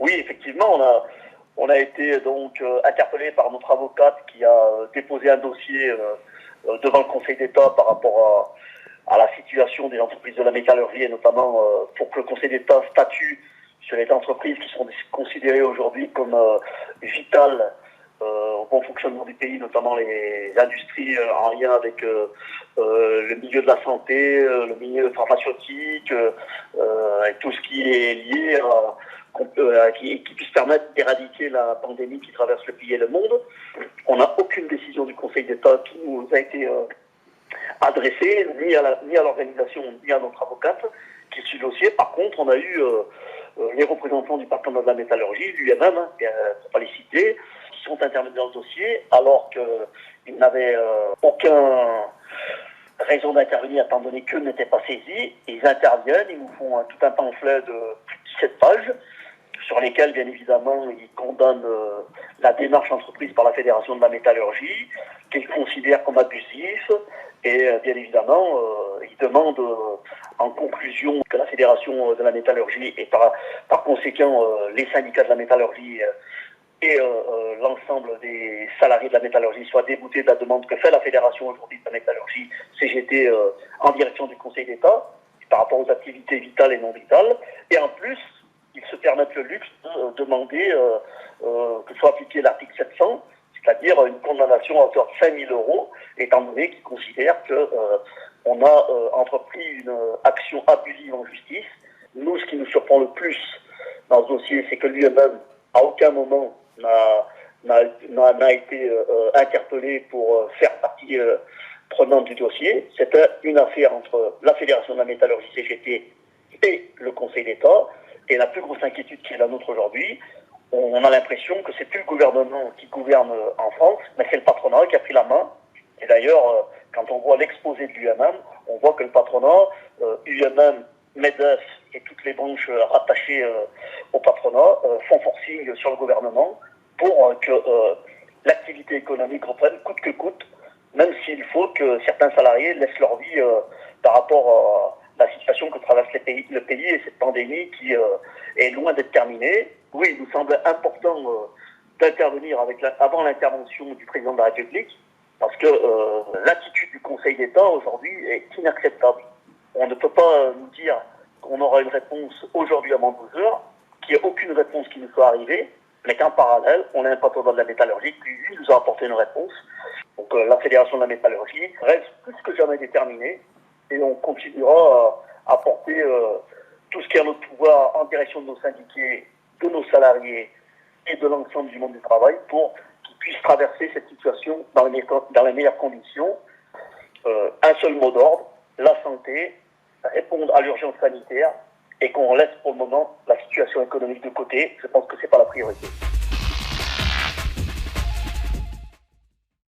Oui, effectivement, on a été donc interpellé par notre avocate qui a déposé un dossier devant le Conseil d'État par rapport à la situation des entreprises de la métallurgie et notamment pour que le Conseil d'État statue sur les entreprises qui sont considérées aujourd'hui comme vitales au bon fonctionnement du pays, notamment les industries en lien avec le milieu de la santé, le milieu pharmaceutique, et tout ce qui est lié qui puisse permettre d'éradiquer la pandémie qui traverse le pays et le monde. On n'a aucune décision du Conseil d'État qui nous a été adressée, ni à l'organisation, ni à notre avocate qui suit le dossier. Par contre, on a eu les représentants du patronat de la métallurgie, l'UMM, pour ne pas les citer, qui sont intervenus dans le dossier, alors qu'ils n'avaient aucun raison d'intervenir étant donné qu'eux n'étaient pas saisis. Ils interviennent, ils nous font tout un pamphlet de plus de 17 pages, sur lesquels, bien évidemment, ils condamnent la démarche entreprise par la Fédération de la métallurgie, qu'ils considèrent comme abusif, et bien évidemment, ils demandent en conclusion que la Fédération de la métallurgie et par conséquent les syndicats de la métallurgie et l'ensemble des salariés de la métallurgie soient déboutés de la demande que fait la Fédération aujourd'hui de la métallurgie, CGT, en direction du Conseil d'État, par rapport aux activités vitales et non vitales, et en plus, ils se permettent le luxe de demander que soit appliqué l'article 700, c'est-à-dire une condamnation à hauteur de 5 000 €, étant donné qu'ils considèrent qu'on a entrepris une action abusive en justice. Nous, ce qui nous surprend le plus dans ce dossier, c'est que lui-même, à aucun moment, n'a été interpellé pour faire partie prenante du dossier. C'était une affaire entre la Fédération de la métallurgie CGT et le Conseil d'État. Et la plus grosse inquiétude qui est la nôtre aujourd'hui, on a l'impression que c'est plus le gouvernement qui gouverne en France, mais c'est le patronat qui a pris la main. Et d'ailleurs, quand on voit l'exposé de l'UMM, on voit que le patronat, UMM, MEDEF et toutes les branches rattachées au patronat font forcing sur le gouvernement pour que l'activité économique reprenne coûte que coûte, même s'il faut que certains salariés laissent leur vie par rapport à la situation que traverse le pays et cette pandémie qui est loin d'être terminée. Oui, il nous semble important d'intervenir avant l'intervention du président de la République, parce que l'attitude du Conseil d'État aujourd'hui est inacceptable. On ne peut pas nous dire qu'on aura une réponse aujourd'hui avant 12 heures, qu'il n'y ait aucune réponse qui nous soit arrivée, mais qu'en parallèle, on a un patronat de la métallurgie qui, lui, nous a apporté une réponse. Donc la Fédération de la métallurgie reste plus que jamais déterminée et on continuera à porter tout ce qui est à notre pouvoir en direction de nos syndiqués, de nos salariés et de l'ensemble du monde du travail pour qu'ils puissent traverser cette situation dans les meilleures conditions. Un seul mot d'ordre, la santé, répondre à l'urgence sanitaire et qu'on laisse pour le moment la situation économique de côté. Je pense que ce n'est pas la priorité.